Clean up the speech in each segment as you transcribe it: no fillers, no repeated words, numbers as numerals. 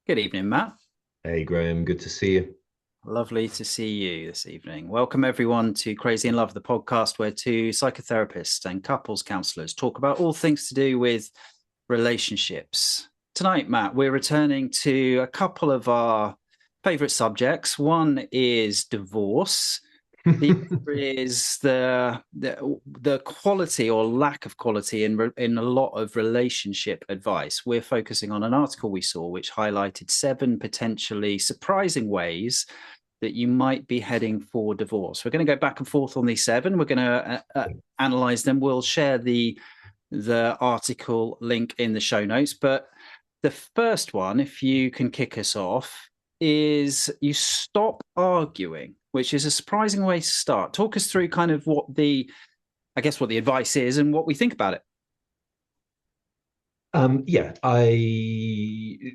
Good evening, Matt. Hey Graham, good to see you. Lovely to see you this evening. Welcome, everyone, to Crazy in Love, the podcast where two psychotherapists and couples counselors talk about all things to do with relationships. Tonight, Matt, we're returning to a couple of our favorite subjects. One is divorce. The other is the quality or lack of quality in a lot of relationship advice. We're focusing on an article we saw which highlighted seven potentially surprising ways that you might be heading for divorce. We're going to go back and forth on these seven. We're going to analyze them. We'll share the article link in the show notes. But the first one, if you can kick us off, is you stop arguing, which is a surprising way to start. Talk us through kind of what the advice is and what we think about it. Yeah,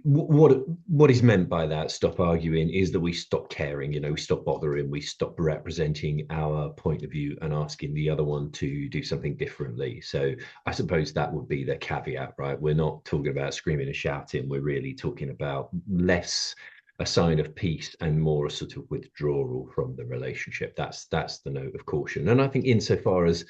what is meant by that, stop arguing, is that we stop caring, we stop bothering, we stop representing our point of view and asking the other one to do something differently. So I suppose that would be the caveat, right? We're not talking about screaming and shouting. We're really talking about less a sign of peace and more a sort of withdrawal from the relationship. That's the note of caution. And I think insofar as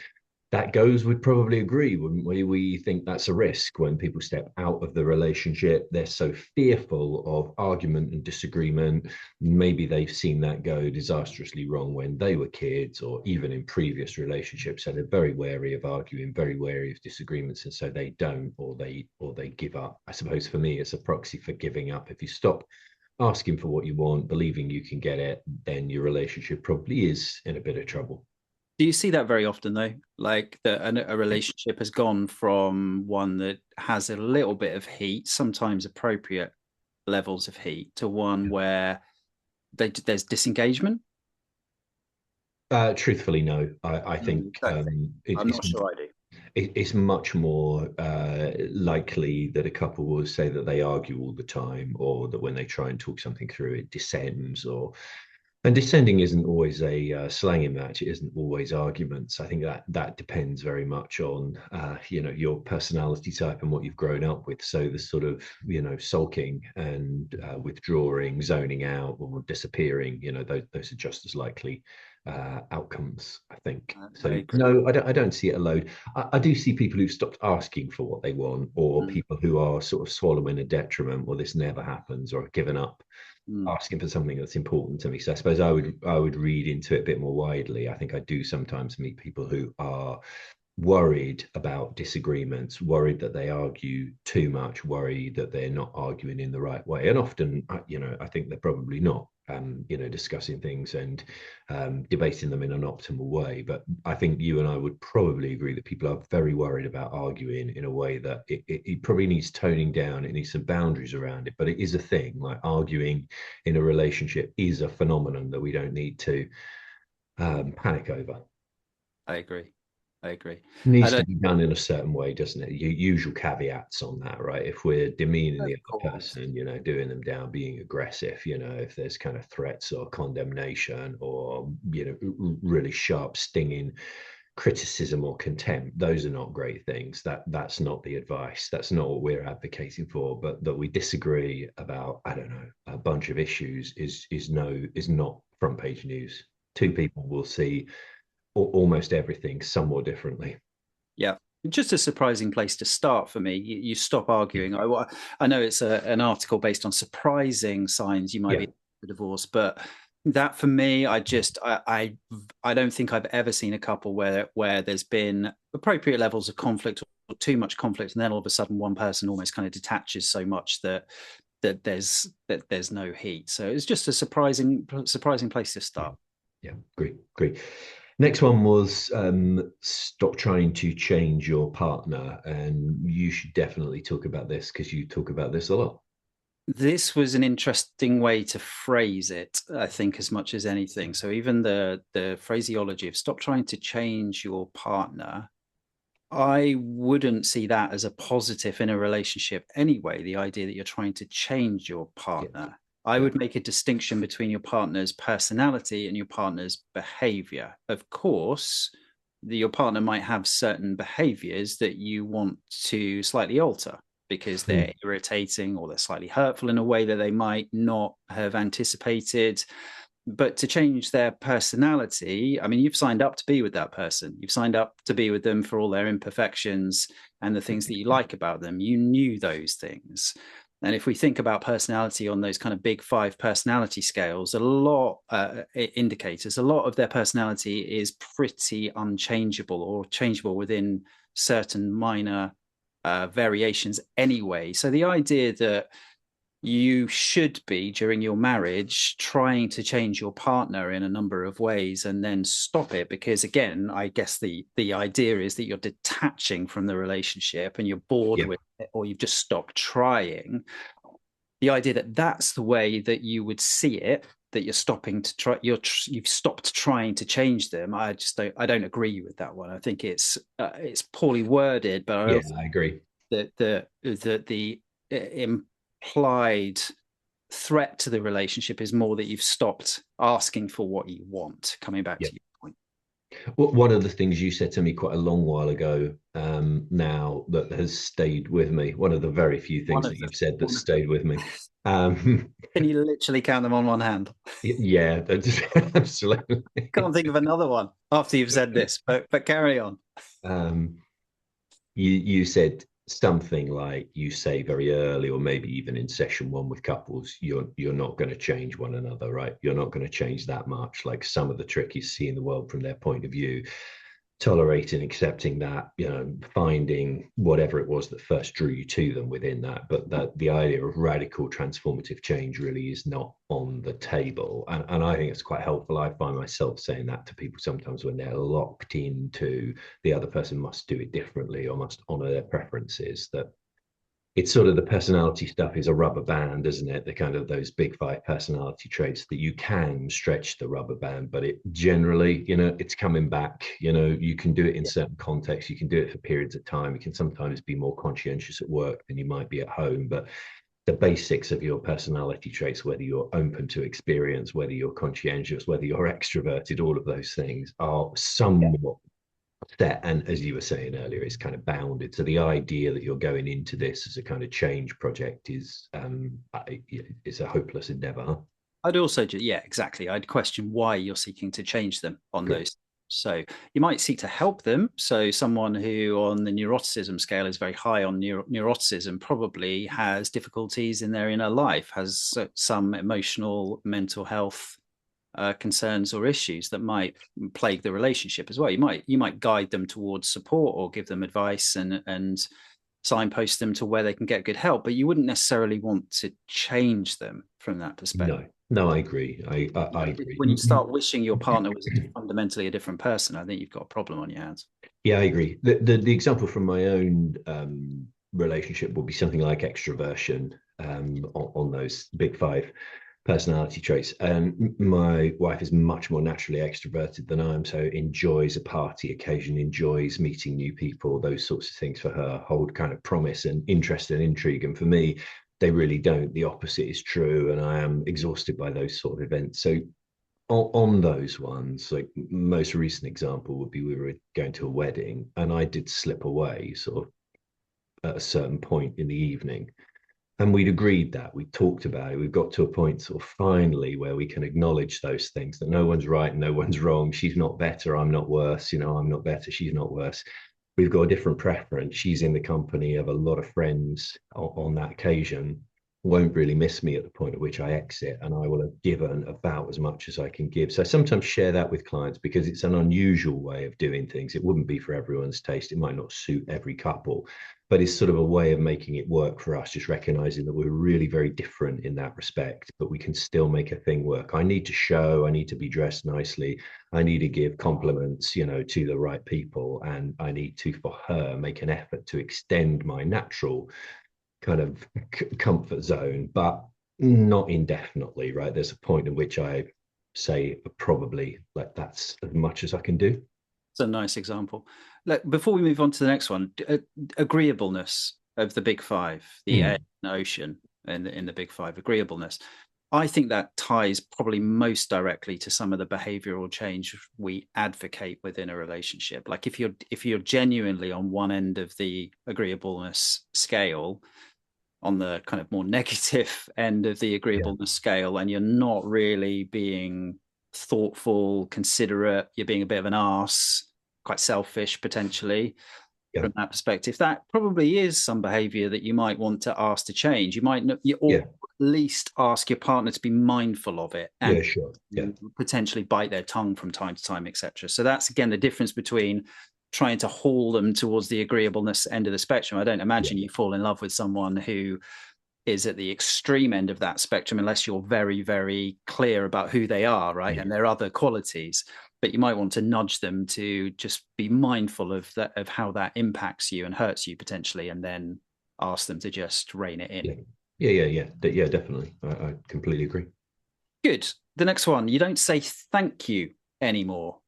that goes, we'd probably agree, wouldn't we? We think that's a risk when people step out of the relationship. They're so fearful of argument and disagreement. Maybe they've seen that go disastrously wrong when they were kids or even in previous relationships. So they're very wary of arguing, very wary of disagreements. And so they don't, or they give up. I suppose for me, it's a proxy for giving up. If you stop asking for what you want, believing you can get it, then your relationship probably is in a bit of trouble. Do you see that very often, though? Like that a relationship has gone from one that has a little bit of heat, sometimes appropriate levels of heat, to one where there's disengagement? Truthfully, no. I think Don't think. I'm it's not sure I do. it's much more likely that a couple will say that they argue all the time, or that when they try and talk something through, it descends. Or and descending isn't always a slanging match. It isn't always arguments. I think that depends very much on your personality type and what you've grown up with. So the sort of sulking and withdrawing, zoning out, or disappearing, those are just as likely outcomes, I think. I So agree. no, I don't see it alone. I do see people who've stopped asking for what they want, or Mm, people who are sort of swallowing a detriment, or this never happens, or given up mm. asking for something that's important to me. So I suppose I would read into it a bit more widely. I think I do sometimes meet people who are worried about disagreements, worried that they argue too much, worried that they're not arguing in the right way. And often, I think they're probably not, discussing things and debating them in an optimal way. But I think you and I would probably agree that people are very worried about arguing in a way that it probably needs toning down. It needs some boundaries around it, but it is a thing. Like arguing in a relationship is a phenomenon that we don't need to panic over. I agree. I agree. Needs And to be done in a certain way, doesn't it? Usual caveats on that, right? If we're demeaning of the other course, person, doing them down, being aggressive, if there's kind of threats or condemnation or, really sharp, stinging criticism or contempt, those are not great things. That's not the advice. That's not what we're advocating for. But that we disagree about, I don't know, a bunch of issues is not front page news. Two people will see almost everything somewhat differently. yeah. Just a surprising place to start for me. You stop Yeah. arguing. I know it's an article based on surprising signs you might Yeah. be a divorce, but that for me, I don't think I've ever seen a couple where there's been appropriate levels of conflict or too much conflict, and then all of a sudden one person almost kind of detaches so much that there's no heat. So it's just a surprising place to Yeah. start. Yeah. Great. Great. Next one was stop trying to change your partner. And you should definitely talk about this because you talk about this a lot. This was an interesting way to phrase it, I think, as much as anything. So even the phraseology of stop trying to change your partner, I wouldn't see that as a positive in a relationship anyway, the idea that you're trying to change your Yeah. partner. I Yeah. would make a distinction between your partner's personality and your partner's behavior. Of course, your partner might have certain behaviors that you want to slightly alter because they're irritating or they're slightly hurtful in a way that they might not have anticipated. But to change their personality, I mean, you've signed up to be with that person. You've signed up to be with them for all their imperfections and the things that you like about them. You knew those things. And if we think about personality on those kind of big 5 personality scales, a lot indicators, a lot of their personality is pretty unchangeable or changeable within certain minor variations anyway. So the idea that you should be, during your marriage, trying to change your partner in a number of ways and then stop it, because again, I guess the idea is that you're detaching from the relationship and you're bored with it, or you've just stopped trying. The idea that that's the way that you would see it, that you're stopping to try, you've stopped trying to change them, I don't agree with that one. I think it's poorly worded, but I agree that the implied threat to the relationship is more that you've stopped asking for what you want. Coming back to your point. One of the things you said to me quite a long while ago, now that has stayed with me, one of the very few things that you've said that stayed with me. Can you literally count them on one hand? Yeah, absolutely. Can't think of another one after you've said this, but carry on. You said something like, you say very early, or maybe even in session 1 with couples, you're not going to change one another, right? You're not going to change that much. Like, some of the trick is seeing the world from their point of view, tolerating, accepting that, finding whatever it was that first drew you to them within that. But that the idea of radical transformative change really is not on the table. And I think it's quite helpful. I find myself saying that to people sometimes when they're locked into the other person must do it differently or must honor their preferences, that it's sort of the personality stuff is a rubber band, isn't it? The kind of those big 5 personality traits that you can stretch the rubber band, but it generally, it's coming back. You can do it in certain contexts. You can do it for periods of time. You can sometimes be more conscientious at work than you might be at home, but the basics of your personality traits, whether you're open to experience, whether you're conscientious, whether you're extroverted, all of those things are somewhat set, and as you were saying earlier, it's kind of bounded. So the idea that you're going into this as a kind of change project is it's a hopeless endeavor. I'd also, exactly, I'd question why you're seeking to change them on those. So you might seek to help them. So someone who on the neuroticism scale is very high on neuroticism probably has difficulties in their inner life, has some emotional, mental health concerns or issues that might plague the relationship as well. You might guide them towards support or give them advice and signpost them to where they can get good help, but you wouldn't necessarily want to change them from that perspective. No, I agree. I agree. When you start wishing your partner was fundamentally a different person, I think you've got a problem on your hands. Yeah, I agree. The example from my own relationship would be something like extroversion on those big 5 personality traits. And my wife is much more naturally extroverted than I am, so enjoys a party occasion, enjoys meeting new people. Those sorts of things for her hold kind of promise and interest and intrigue, and for me they really don't. The opposite is true, and I am exhausted by those sort of events. So on those ones, like most recent example would be, we were going to a wedding and I did slip away sort of at a certain point in the evening. And we'd agreed that, we talked about it. We've got to a point sort of finally where we can acknowledge those things, that no one's right, no one's wrong. She's not better, I'm not worse. I'm not better, she's not worse. We've got a different preference. She's in the company of a lot of friends on that occasion, won't really miss me at the point at which I exit, and I will have given about as much as I can give. So I sometimes share that with clients because it's an unusual way of doing things. It wouldn't be for everyone's taste. It might not suit every couple, but it's sort of a way of making it work for us, just recognizing that we're really very different in that respect, but we can still make a thing work. I need to show, I need to be dressed nicely, I need to give compliments, to the right people, and I need to, for her, make an effort to extend my natural kind of comfort zone, but not indefinitely, right? There's a point at which I say probably like that's as much as I can do. It's a nice example. Look, before we move on to the next one, agreeableness of the big 5, the air and ocean in the big 5, agreeableness. I think that ties probably most directly to some of the behavioral change we advocate within a relationship. Like if you're genuinely on one end of the agreeableness scale, on the kind of more negative end of the Yeah, agreeableness scale, and you're not really being thoughtful, considerate, you're being a bit of an arse, quite selfish potentially, yeah, from that perspective, that probably is some behavior that you might want to ask to change. You might not, or yeah, at least ask your partner to be mindful of it and yeah, sure. Yeah, potentially bite their tongue from time to time, etc. So that's again the difference between trying to haul them towards the agreeableness end of the spectrum. I don't yeah, imagine you fall in love with someone who is at the extreme end of that spectrum unless you're very, very clear about who they are, right? yeah, And their other qualities. But you might want to nudge them to just be mindful of that, of how that impacts you and hurts you potentially, and then ask them to just rein it in. yeah, yeah, yeah, yeah, yeah, definitely. I completely agree. Good. The next one, you don't say thank you anymore.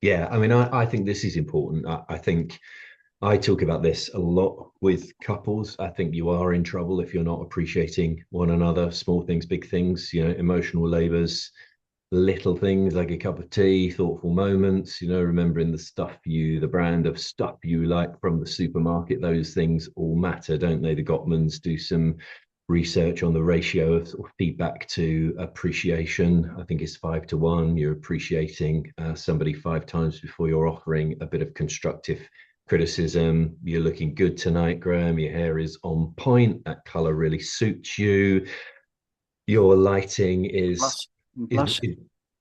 Yeah, I mean, I think this is important. I think I talk about this a lot with couples. I think you are in trouble if you're not appreciating one another, small things, big things, emotional labors, little things like a cup of tea, thoughtful moments, remembering the brand of stuff you like from the supermarket. Those things all matter, don't they? The Gottmans do some research on the ratio of, sort of feedback to appreciation. I think it's 5 to 1. You're appreciating somebody 5 times before you're offering a bit of constructive criticism. You're looking good tonight, Graham. Your hair is on point. That color really suits you. Your lighting is Blush, is blush.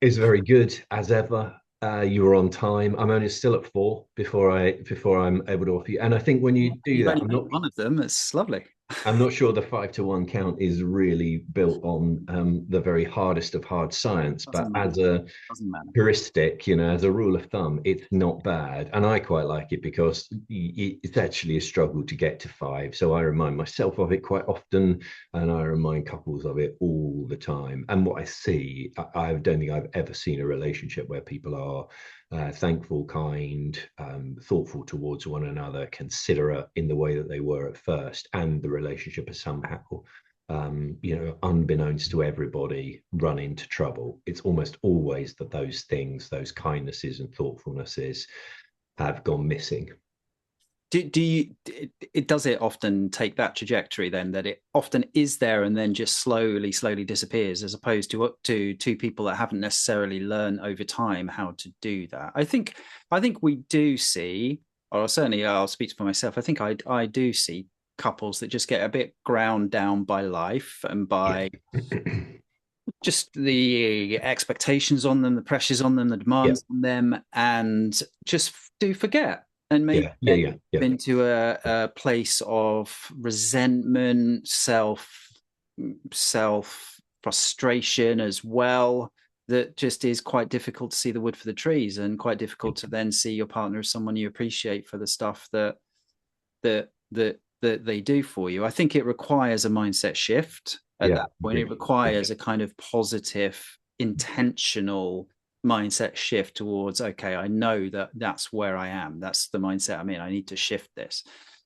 is very good as ever. You were on time. I'm only still at 4 before I'm able to offer you. And I think when you do You've that, only made one of them. It's lovely. I'm not sure the 5 to 1 count is really built on the very hardest of hard science, but Doesn't matter. as a Doesn't matter. heuristic, as a rule of thumb, it's not bad. And I quite like it because it's actually a struggle to get to 5. So I remind myself of it quite often, and I remind couples of it all the time. And what I see, I don't think I've ever seen a relationship where people are thankful, kind, thoughtful towards one another, considerate in the way that they were at first, and the relationship has somehow unbeknownst to everybody, run into trouble. It's almost always that those things, those kindnesses and thoughtfulnesses, have gone missing. Do you, it does it often take that trajectory then, that it often is there and then just slowly disappears, as opposed to two people that haven't necessarily learned over time how to do that? I think we do see, or certainly I'll speak for myself, I think I do see couples that just get a bit ground down by life and Yeah. by just the expectations on them, the pressures on them, the Yeah. demands on them, and just do forget, and maybe Yeah. Yeah. Yeah. Yeah. into a place of resentment, self frustration as well. That just is quite difficult to see the wood for the trees, and quite difficult to then see your partner as someone you appreciate for the stuff that they do for you. I think it requires a mindset shift at Yeah. that point. It Agreed. Yeah. requires a kind of positive, intentional mindset shift towards, okay, I know that that's where I am. That's the mindset I'm in. I need to shift this.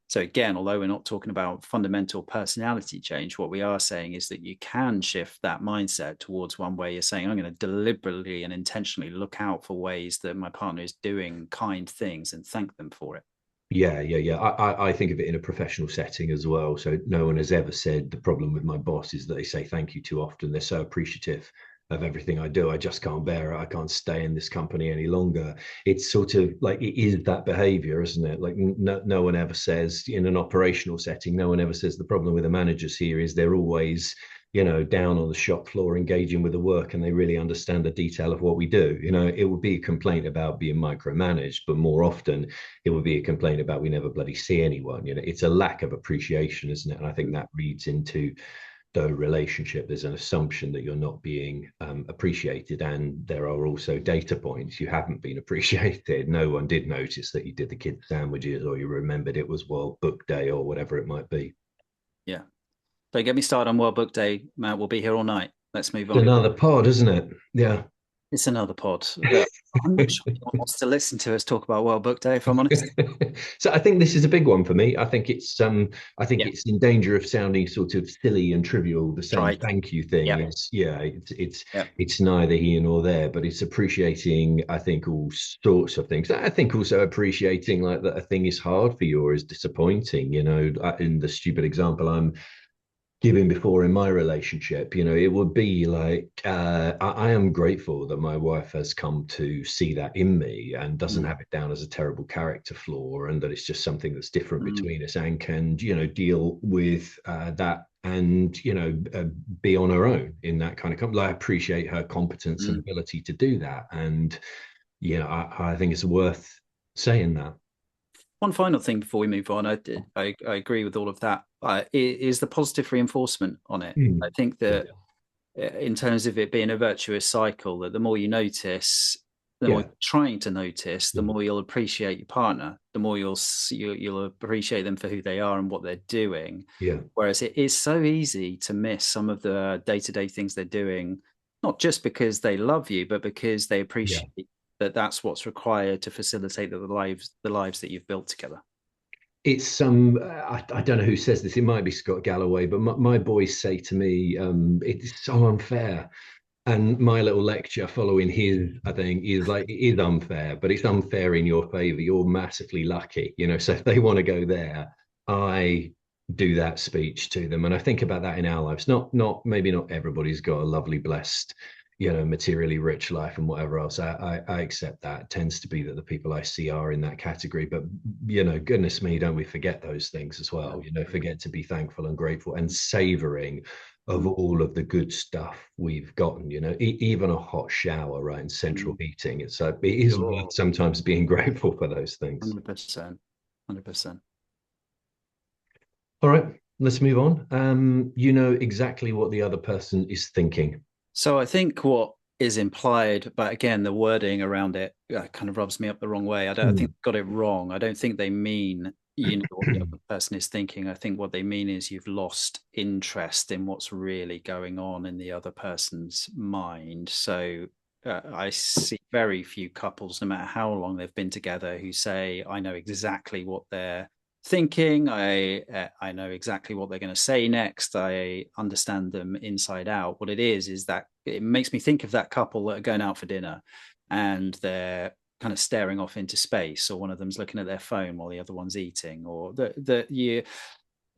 So again, although we're not talking about fundamental personality change, what we are saying is that you can shift that mindset towards one where you're saying, I'm going to deliberately and intentionally look out for ways that my partner is doing kind things and thank them for it. Yeah, yeah, yeah. I think of it in a professional setting as well. So no one has ever said the problem with my boss is that they say thank you too often. They're so appreciative of everything I do. I just can't bear it. I can't stay in this company any longer. It's sort of like it is that behavior, isn't it? Like no one ever says in an operational setting, no one ever says the problem with the managers here is they're always down on the shop floor engaging with the work and they really understand the detail of what we do. It would be a complaint about being micromanaged, but more often it would be a complaint about we never bloody see anyone. It's a lack of appreciation, isn't it? And I think that reads into the relationship. There's an assumption that you're not being appreciated, and there are also data points. You haven't been appreciated. No one did notice that you did the kids sandwiches, or you remembered it was World Book Day, or whatever it might be. Yeah. Don't get me started on World Book Day, Matt. We'll be here all night. Let's move It's on. another pod, isn't it? Yeah. It's another pod that I'm not sure anyone wants to listen to us talk about World Book Day, if I'm honest. So I think this is a big one for me. I think Yeah, it's in danger of sounding sort of silly and trivial. The saying right. thank you thing Yeah, is, yeah, yeah. it's neither here nor there, but it's appreciating, I think, all sorts of things. I think also appreciating like that a thing is hard for you or is disappointing. In the stupid example I'm giving before in my relationship, it would be like I am grateful that my wife has come to see that in me and doesn't Mm, have it down as a terrible character flaw, and that it's just something that's different mm, between us, and can deal with that, and be on her own in that kind of I appreciate her competence and mm. ability to do that, and I think it's worth saying that. One final thing before we move on, I agree with all of that. Is the positive reinforcement on it? I Mm. think Yeah, that in terms of it being a virtuous cycle, that the more you notice, the more yeah, you're trying to notice, the yeah, more you'll appreciate your partner, the more you'll appreciate them for who they are and what they're doing. yeah, Whereas it is so easy to miss some of the day-to-day things they're doing, not just because they love you, but because they yeah. appreciate that that's what's required to facilitate the lives that you've built together. It's some I don't know who says this. It might be Scott Galloway, but my boys say to me, it's so unfair. And my little lecture following his, I think, is like, it is unfair, but it's unfair in your favor. You're massively lucky. So if they want to go there, I do that speech to them. And I think about that in our lives. Maybe not everybody's got a lovely, blessed, materially rich life and whatever else. I accept that. It tends to be that the people I see are in that category. But, goodness me, don't we forget those things as Yeah. well? Forget to be thankful and grateful and savoring of Mm. all of the good stuff we've gotten, even a hot shower, right, and central Mm. heating. It is worth Sure. sometimes being grateful for those things. 100%. 100%. All right, let's move on. You know exactly what the other person is thinking. So I think what is implied, but again, the wording around it kind of rubs me up the wrong way. I think Mm. they got it wrong. I don't think they mean you know what the other person is thinking. I think what they mean is you've lost interest in what's really going on in the other person's mind. So I see very few couples, no matter how long they've been together, who say, "I know exactly what they're thinking. I know exactly what they're going to say next. I understand them inside out." What it is that it makes me think of that couple that are going out for dinner, and they're kind of staring off into space, or one of them's looking at their phone while the other one's eating, or that you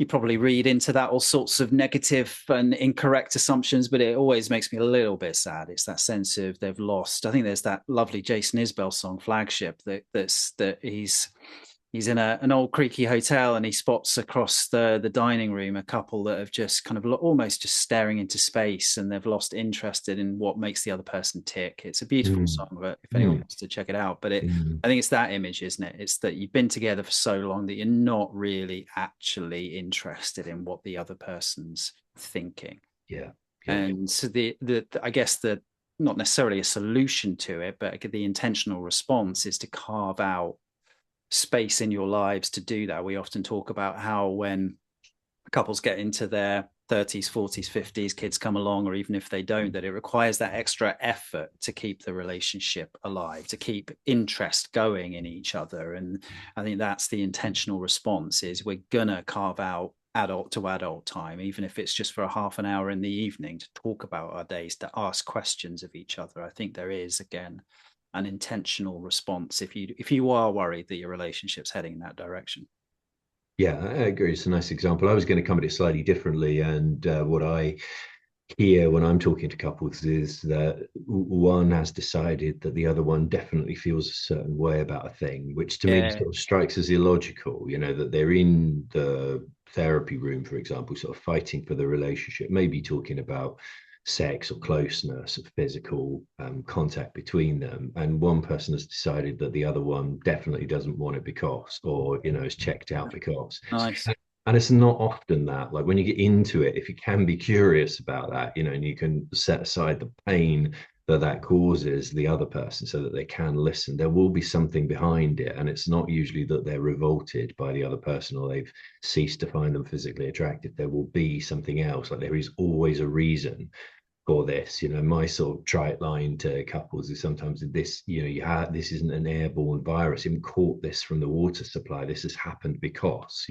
probably read into that all sorts of negative and incorrect assumptions, but it always makes me a little bit sad. It's that sense of they've lost. I think there's that lovely Jason Isbell song "Flagship" that he's in an old creaky hotel, and he spots across the dining room a couple that have just kind of almost just staring into space, and they've lost interest in what makes the other person tick. It's a beautiful Mm. song, but if anyone Mm. wants to check it out, but Mm. I think it's that image, isn't it? It's that you've been together for so long that you're not really actually interested in what the other person's thinking. Yeah, yeah, And so the I guess the not necessarily a solution to it, but the intentional response is to carve out space in your lives to do that. We often talk about how when couples get into their 30s, 40s, 50s, kids come along, or even if they don't, that it requires that extra effort to keep the relationship alive, to keep interest going in each other. And I think that's the intentional response: is we're gonna carve out adult to adult time, even if it's just for a half an hour in the evening, to talk about our days, to ask questions of each other. I think there is, again, an intentional response if you are worried that your relationship's heading in that direction. yeah. I agree. It's a nice example. I was going to come at it slightly differently, and what I hear when I'm talking to couples is that one has decided that the other one definitely feels a certain way about a thing, which to me Yeah, sort of strikes as illogical. That they're in the therapy room, for example, sort of fighting for the relationship, maybe talking about sex or closeness or physical contact between them. And one person has decided that the other one definitely doesn't want it because, or, is checked out because. nice. And it's not often that, like when you get into it, if you can be curious about that, and you can set aside the pain that causes the other person so that they can listen, there will be something behind it. And it's not usually that they're revolted by the other person or they've ceased to find them physically attractive. There will be something else. Like there is always a reason for this. My sort of trite line to couples is sometimes this, this isn't an airborne virus. You haven't caught this from the water supply. This has happened because,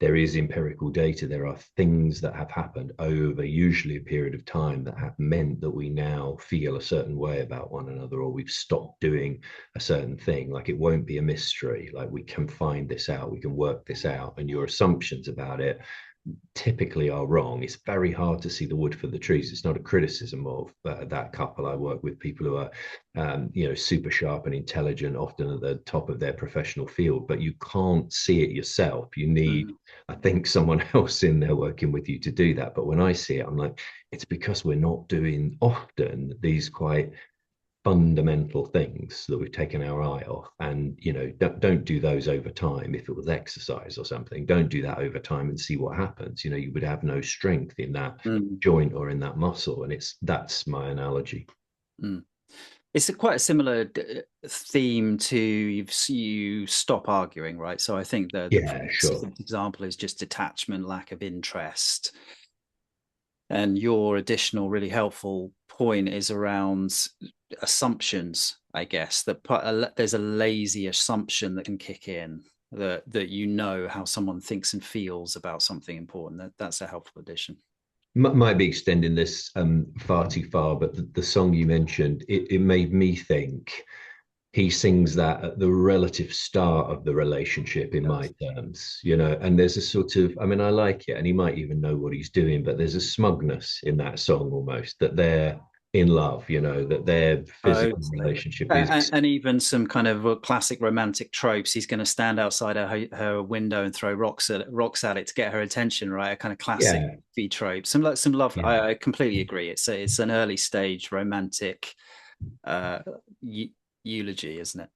there is empirical data. There are things that have happened over usually a period of time that have meant that we now feel a certain way about one another, or we've stopped doing a certain thing. Like, it won't be a mystery. Like, we can find this out, we can work this out, and your assumptions about it typically are wrong. It's very hard to see the wood for the trees. It's not a criticism of that couple. I work with people who are, super sharp and intelligent, often at the top of their professional field, but you can't see it yourself. You need, I think, someone else in there working with you to do that. But when I see it, I'm like, it's because we're not doing often these quite fundamental things that we've taken our eye off. And don't do those over time. If it was exercise or something, don't do that over time and see what happens. You would have no strength in that joint or in that muscle. And that's my analogy. It's quite a similar theme to you stop arguing, right? So I think the example is just detachment, lack of interest. And your additional really helpful point is around assumptions, I guess, that there's a lazy assumption that can kick in, that how someone thinks and feels about something important. That's a helpful addition. Might be extending this far too far, but the song you mentioned, it made me think he sings that at the relative start of the relationship in my terms, and there's a sort of, I like it, and he might even know what he's doing, but there's a smugness in that song almost, that they're in love, that their physical relationship is. And even some kind of classic romantic tropes. He's going to stand outside her window and throw rocks at it to get her attention, right? A kind of classic trope. Some love. Yeah. I completely agree. It's an early stage romantic eulogy, isn't it?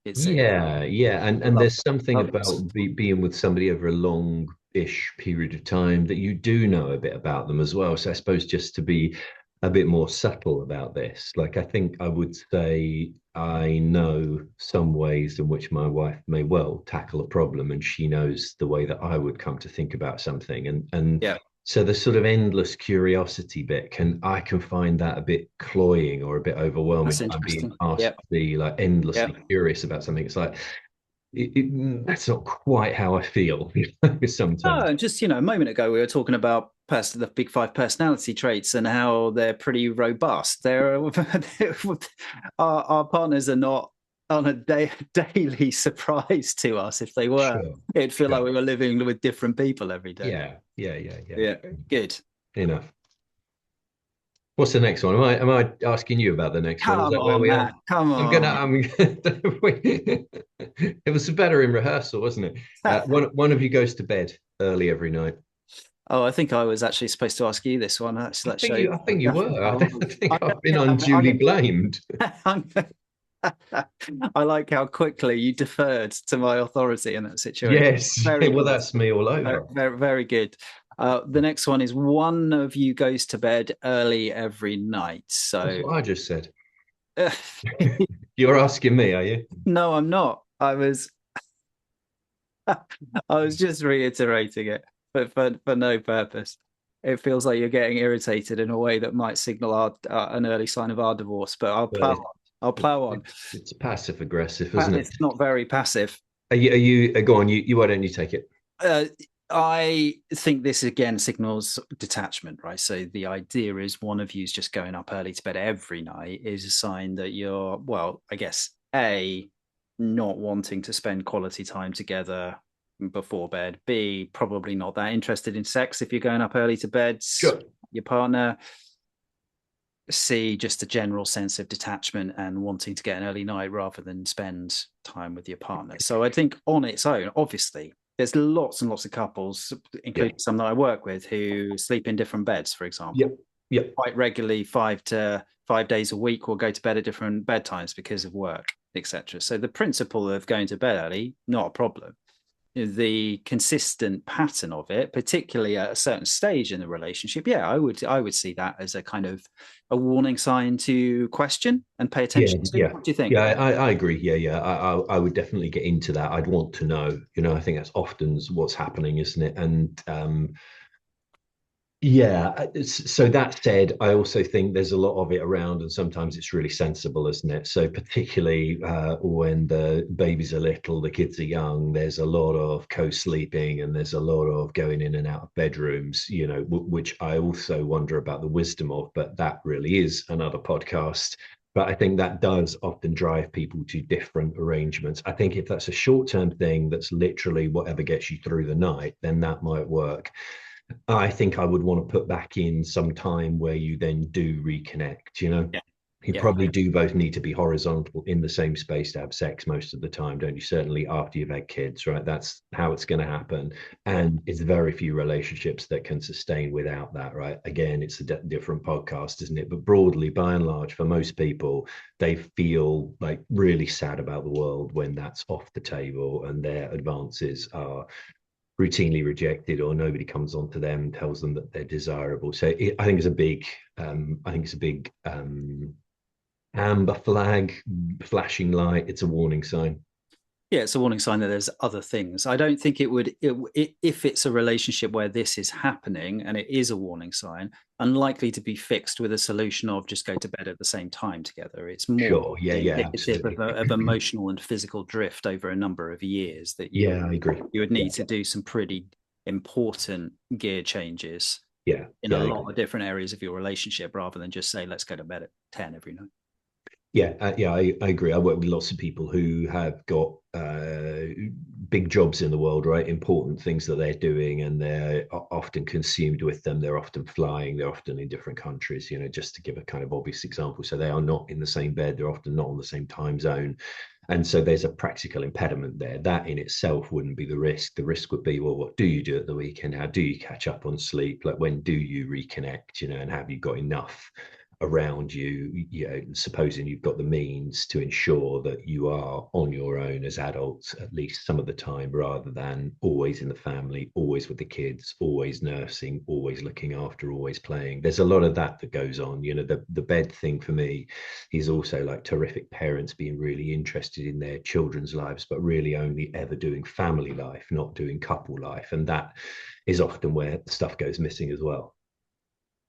And there's something about being with somebody over a long-ish period of time that you do know a bit about them as well. So I suppose just to be a bit more subtle about this, like, I think I would say I know some ways in which my wife may well tackle a problem, and she knows the way that I would come to think about something, and so the sort of endless curiosity bit I can find that a bit cloying or a bit overwhelming. I'm being asked to be like endlessly curious about something. It's like, that's not quite how I feel sometimes. Oh, just, a moment ago we were talking about the big 5 personality traits and how they're pretty robust. Our partners are not on a daily surprise to us. If they were, it'd feel like we were living with different people every day. Yeah. Good enough. What's the next one? Am I asking you about the next one? Is that where we are? Come on. It was better in rehearsal, wasn't it? One of you goes to bed early every night. Oh, I think I was actually supposed to ask you this one. I think you were. I think I've been unduly blamed. I like how quickly you deferred to my authority in that situation. Yes. Well, that's me all over. Very, very good. The next one is one of you goes to bed early every night. So that's what I just said. You're asking me, are you? No, I'm not. I was just reiterating it, but for no purpose. It feels like you're getting irritated in a way that might signal an early sign of our divorce. But I'll plow on. It's passive aggressive, isn't it? It's not very passive. Are you? Go on. You. Why don't you take it? I think this again signals detachment, right? So the idea is one of you is just going up early to bed every night is a sign that you're, well, I guess, not wanting to spend quality time together before bed. B, probably not that interested in sex if you're going up early to bed. Sure. Your partner. C, just a general sense of detachment and wanting to get an early night rather than spend time with your partner. So I think on its own, obviously, there's lots and lots of couples, including some that I work with, who sleep in different beds, for example. Yep. Quite regularly, 5 days a week, or go to bed at different bedtimes because of work, etc. So the principle of going to bed early, not a problem. The consistent pattern of it, particularly at a certain stage in the relationship, I would see that as a kind of a warning sign to question and pay attention to. What do you think? I agree. I would definitely get into that. I'd want to know. I think that's often what's happening, isn't it? And Yeah. So that said, I also think there's a lot of it around, and sometimes it's really sensible, isn't it? So particularly when the babies are little, the kids are young, there's a lot of co-sleeping and there's a lot of going in and out of bedrooms, which I also wonder about the wisdom of, but that really is another podcast. But I think that does often drive people to different arrangements. I think if that's a short-term thing that's literally whatever gets you through the night, then that might work. I think I would want to put back in some time where you then do reconnect, Yeah, You yeah, probably do both need to be horizontal in the same space to have sex most of the time, don't you? Certainly after you've had kids, right? That's how it's going to happen. yeah. And it's very few relationships that can sustain without that, right? Again, it's a different podcast, isn't it? But broadly, by and large, for most people, they feel like really sad about the world when that's off the table and their advances are routinely rejected or nobody comes on to them and tells them that they're desirable. So I think it's a big, amber flag, flashing light. It's a warning sign. Yeah, it's a warning sign that there's other things. I don't think if it's a relationship where this is happening and it is a warning sign, unlikely to be fixed with a solution of just go to bed at the same time together. It's more Sure. Yeah. Yeah. indicative Absolutely. of emotional and physical drift over a number of years that Yeah, I agree. you would Yeah. need to do some pretty important gear changes Yeah. in a Yeah. I lot agree. of different areas of your relationship rather than just say, let's go to bed at 10 every night. Yeah, I agree. I work with lots of people who have got big jobs in the world, right? Important things that they're doing, and they're often consumed with them. They're often flying. They're often in different countries. Just to give a kind of obvious example. So they are not in the same bed. They're often not on the same time zone, and so there's a practical impediment there. That in itself wouldn't be the risk. The risk would be, well, what do you do at the weekend? How do you catch up on sleep? Like when do you reconnect? And have you got enough around you, supposing you've got the means to ensure that you are on your own as adults at least some of the time, rather than always in the family, always with the kids, always nursing, always looking after, always playing. There's a lot of that goes on. The bed thing for me is also like terrific parents being really interested in their children's lives, but really only ever doing family life, not doing couple life. And that is often where stuff goes missing as well.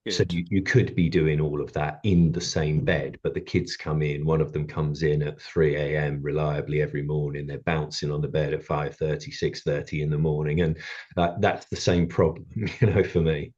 So Good. you could be doing all of that in the same bed, but the kids come in, one of them comes in at 3 a.m. reliably every morning. They're bouncing on the bed at 5:30, 6:30 in the morning. And that's the same problem, for me.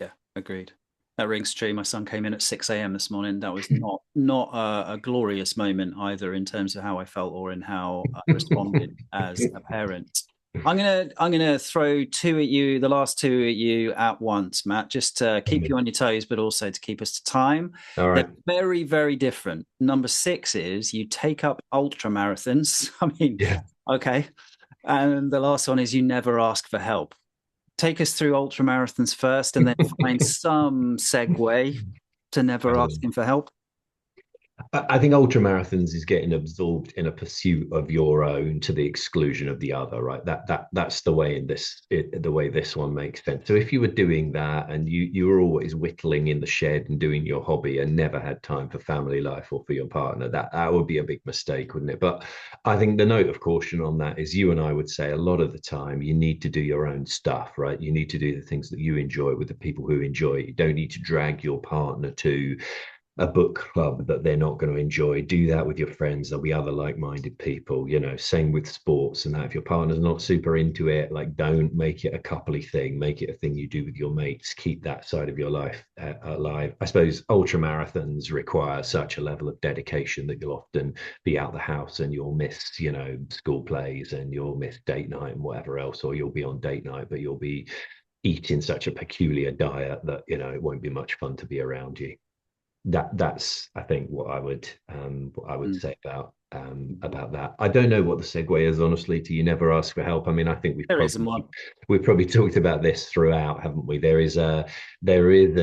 Yeah, agreed. That rings true. My son came in at 6 a.m. this morning. That was not a glorious moment either in terms of how I felt or in how I responded as a parent. I'm gonna throw two at you, the last two at you at once, Matt, just to keep you on your toes, but also to keep us to time. All They're right. very, very different. Number six is you take up ultra marathons. I mean, Yeah. okay. And the last one is you never ask for help. Take us through ultra marathons first and then find some segue to never Um, asking for help. I think ultra marathons is getting absorbed in a pursuit of your own to the exclusion of the other, right? That's the way the way this one makes sense. So if you were doing that and you were always whittling in the shed and doing your hobby and never had time for family life or for your partner, that would be a big mistake, wouldn't it? But I think the note of caution on that is you and I would say a lot of the time you need to do your own stuff, right? You need to do the things that you enjoy with the people who enjoy it. You don't need to drag your partner to a book club that they're not going to enjoy. Do that with your friends. There'll be other like-minded people. Same with sports and that. If your partner's not super into it, like don't make it a coupley thing. Make it a thing you do with your mates. Keep that side of your life alive. I suppose ultra marathons require such a level of dedication that you'll often be out the house and you'll miss, school plays and you'll miss date night and whatever else, or you'll be on date night, but you'll be eating such a peculiar diet that it won't be much fun to be around you. That's I think what I would Mm. say about that. I don't know what the segue is, honestly, to you never ask for help. I mean, I think we've There isn't probably one. we've probably talked about this throughout, haven't we? There is a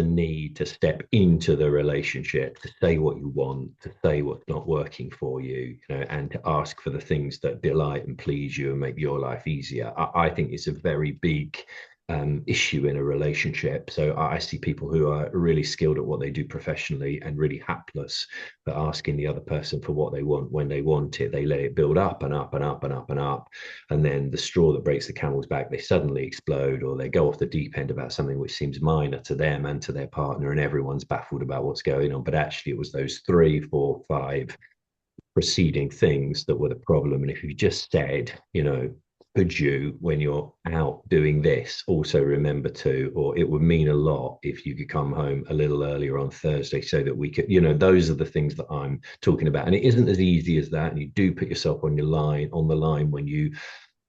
need to step into the relationship, to say what you want, to say what's not working for you, and to ask for the things that delight and please you and make your life easier. I think it's a very big issue in a relationship. So I see people who are really skilled at what they do professionally and really hapless for asking the other person for what they want when they want it. They let it build up and up and up and up and up. And then the straw that breaks the camel's back, they suddenly explode, or they go off the deep end about something which seems minor to them and to their partner, and everyone's baffled about what's going on. But actually, it was those 3, 4, 5 preceding things that were the problem. And if you just said, could you, when you're out doing this, also remember to, or it would mean a lot if you could come home a little earlier on Thursday so that we could, those are the things that I'm talking about. And it isn't as easy as that. And you do put yourself on the line when you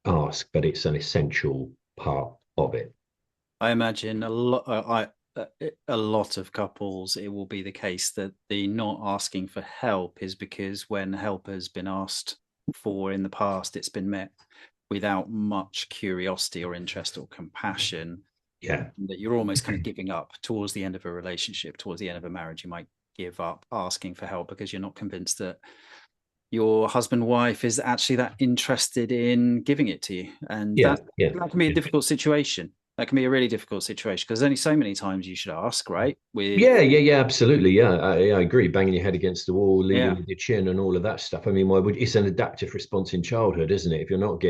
ask, but it's an essential part of it. I imagine a lot of couples, it will be the case that the not asking for help is because when help has been asked for in the past, it's been met without much curiosity or interest or compassion. Yeah. That you're almost kind of giving up towards the end of a relationship, towards the end of a marriage. You might give up asking for help because you're not convinced that your husband, wife is actually that interested in giving it to you. And that can be a difficult situation. That can be a really difficult situation because there's only so many times you should ask, right? Absolutely. Yeah, I agree. Banging your head against the wall, leading with your chin, and all of that stuff. I mean, it's an adaptive response in childhood, isn't it? If you're not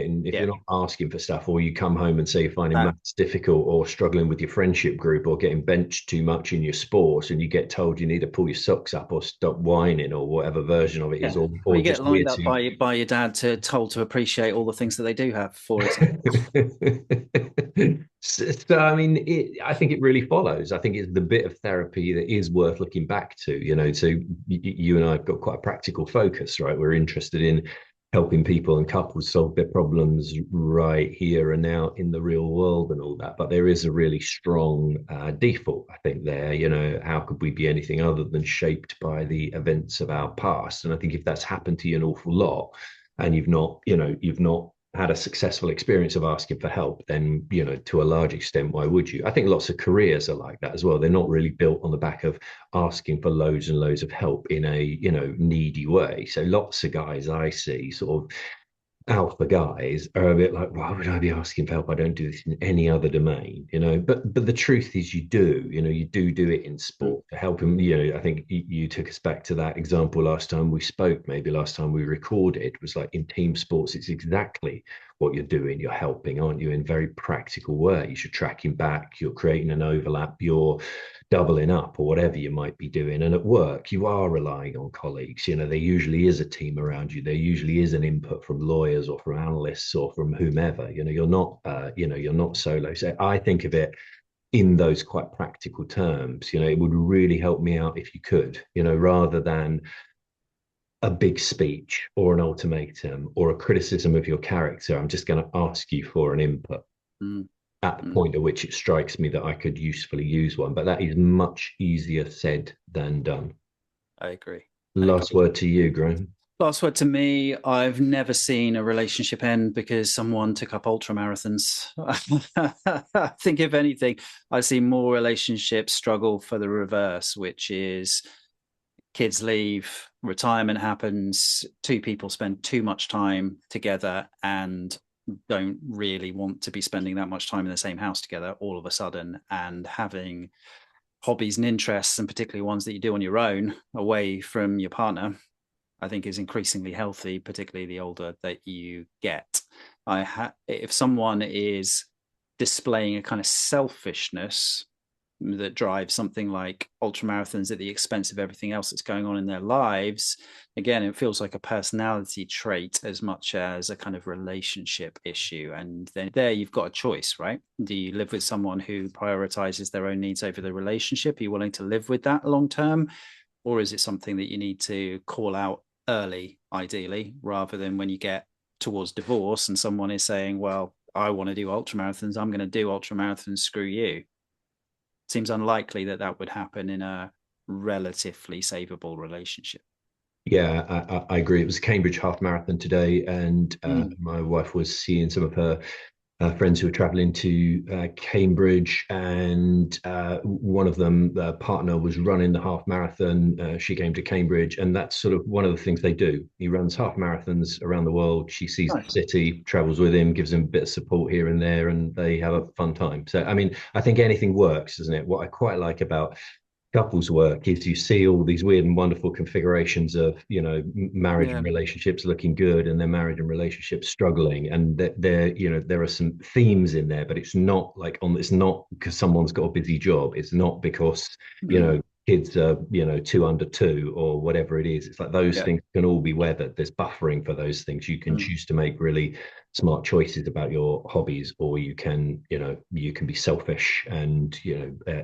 asking for stuff, or you come home and say you're finding maths difficult, or struggling with your friendship group, or getting benched too much in your sports, and you get told you need to pull your socks up or stop whining, or whatever version of it is, or you get lined up by your dad told to appreciate all the things that they do have for it. So, I mean, I think it really follows. I think it's the bit of therapy that is worth looking back to, so you and I have got quite a practical focus, right? We're interested in helping people and couples solve their problems right here and now in the real world and all that. But there is a really strong default, I think, there. How could we be anything other than shaped by the events of our past? And I think if that's happened to you an awful lot and you've not had a successful experience of asking for help, then, to a large extent, why would you? I think lots of careers are like that as well. They're not really built on the back of asking for loads and loads of help in a, needy way. So lots of guys I see, sort of alpha guys, are a bit like, why would I be asking for help? I don't do this in any other domain, but the truth is you do, you do it in sport to help him. I think you took us back to that example last time we spoke, maybe last time we recorded, was like in team sports, it's exactly what you're doing. You're helping, aren't you, in very practical ways. You're tracking back, you're creating an overlap, you're doubling up, or whatever you might be doing. And at work, you are relying on colleagues. There usually is a team around you. There usually is an input from lawyers or from analysts or from whomever. You're not solo. So I think of it in those quite practical terms. It would really help me out if you could, rather than a big speech or an ultimatum or a criticism of your character. I'm just going to ask you for an input. At the point at which it strikes me that I could usefully use one. But that is much easier said than done. I agree. Last word to you, Graham. Last word to me. I've never seen a relationship end because someone took up ultramarathons. I think, if anything, I see more relationships struggle for the reverse, which is kids leave, retirement happens, two people spend too much time together and don't really want to be spending that much time in the same house together all of a sudden, and having hobbies and interests, and particularly ones that you do on your own away from your partner, I think is increasingly healthy, particularly the older that you get. If someone is displaying a kind of selfishness that drives something like ultramarathons at the expense of everything else that's going on in their lives, again, it feels like a personality trait as much as a kind of relationship issue. And then there you've got a choice, right? Do you live with someone who prioritizes their own needs over the relationship? Are you willing to live with that long term? Or is it something that you need to call out early, ideally, rather than when you get towards divorce and someone is saying, well, I want to do ultramarathons, I'm going to do ultramarathons, screw you. Seems unlikely that that would happen in a relatively savable relationship. Yeah, I agree. It was a Cambridge half marathon today, and my wife was seeing some of her friends who were traveling to Cambridge, and one of them, the partner, was running the half marathon. She came to Cambridge, and that's sort of one of the things they do. He runs half marathons around the world. She sees the Nice. city, travels with him, gives him a bit of support here and there, and they have a fun time. So, I mean, I think anything works, doesn't it? What I quite like about couples work is you see all these weird and wonderful configurations of marriage Yeah. and relationships looking good and then marriage and relationships struggling, and there are some themes in there, but it's not it's not because someone's got a busy job. It's not because Mm. kids are two under two or whatever it is. It's like those Yeah. things can all be weathered. There's buffering for those things. You can Mm. choose to make really smart choices about your hobbies, or you can be selfish and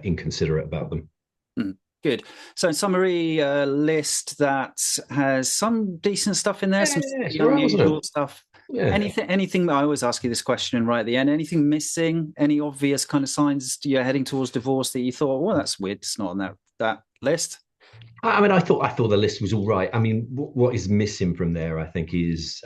inconsiderate about them. Good. So, in summary, a list that has some decent stuff in there, Yeah, some it's slightly all right, wasn't unusual it? stuff. Yeah. Anything. I always ask you this question right at the end. Anything missing? Any obvious kind of signs you're heading towards divorce that you thought, well, that's weird. It's not on that list. I mean, I thought the list was all right. I mean, what is missing from there, I think, is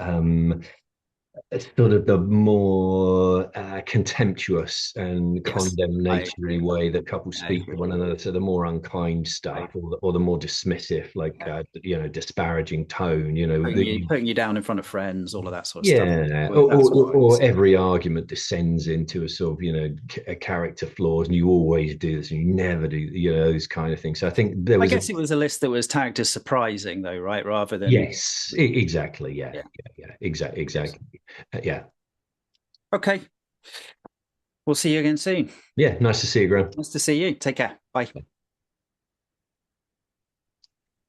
sort of the more contemptuous and Yes, I condemnatory agree. way that couples I speak to agree. one another. So the more unkind stuff, or the more dismissive, like Yeah. disparaging tone. Putting you down in front of friends, all of that sort of stuff. Yeah, Well, that's what I would or say. every argument descends into a sort of a character flaws, and you always do this, and you never do those kind of things. So I think there I was a guess it was a list that was tagged as surprising, though, right? Rather than yes, exactly, yeah, yeah. yeah, exactly, yeah, Okay, we'll see you again soon. yeah. Nice to see you, Graham. Nice to see you. Take care. Bye.